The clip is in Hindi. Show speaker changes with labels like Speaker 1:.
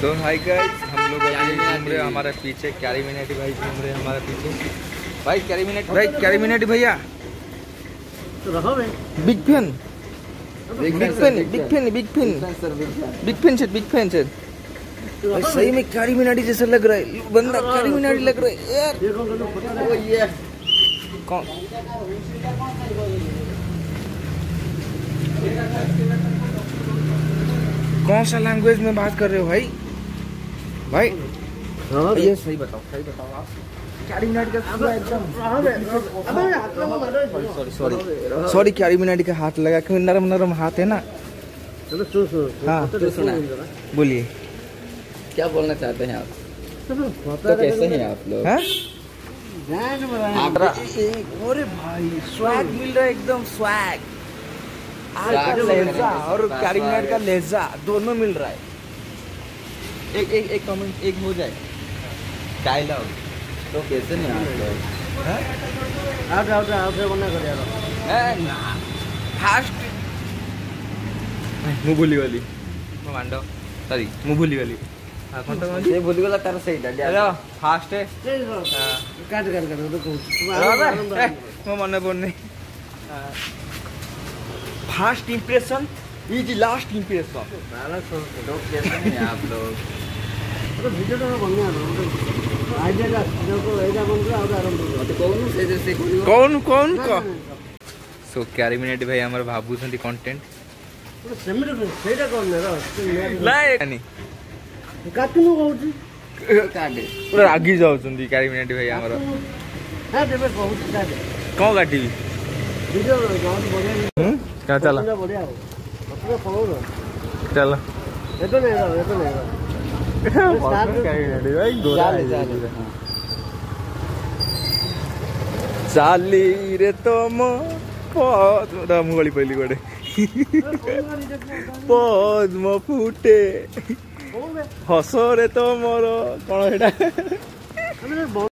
Speaker 1: सो हाय गाइस, हम लोग अभी घूम रहे, हमारे पीछे कैरीमिनेटी भाई घूम रहे हमारे पीछे। भाई कैरीमिनेटी भैया बिग फैन सर। भाई सही में कैरीमिनेटी जैसा लग रहा है, बंदा कैरीमिनेटी लग रहा है यार। कौन कौन सा लैंग्वेज में बात कर रहे हो भाई? भाई ये सही बताओ आप। कैरीमिनेटी का एकदम सॉरी कैरीमिनेटी का हाथ लगा, क्योंकि नरम हाथ है ना। हाँ बोलिए,
Speaker 2: क्या बोलना चाहते हैं आप? तो कैसे हैं आप लोग?
Speaker 1: अरे भाई स्वैग मिल रहा है, एकदम स्वैग। लहजा और कैरीमिनेटी का लहजा दोनों मिल रहा है। एक कमेंट एक हो जाए डायलॉग।
Speaker 2: तो कैसे नहीं आप लोग?
Speaker 1: फास्ट मुभुली वाली मांडो, सॉरी मुभुली वाली
Speaker 2: ये भूल गया तार सही डाल
Speaker 1: फास्ट है। मो मन पड़ने। Fast impression is last impression.
Speaker 2: तो कैसे नहीं आप लोग?
Speaker 1: कौन सो कैरीमिनेटी भाई हमारे भाबू सन कंटेंट पूरा रागी जाऊँ कैरीमिनेटी भाई हमारा कौन काटी क्या चला चला चाली रे तुम मुगली पहली गोटे पद्म फुटे हस रे तुमर कौन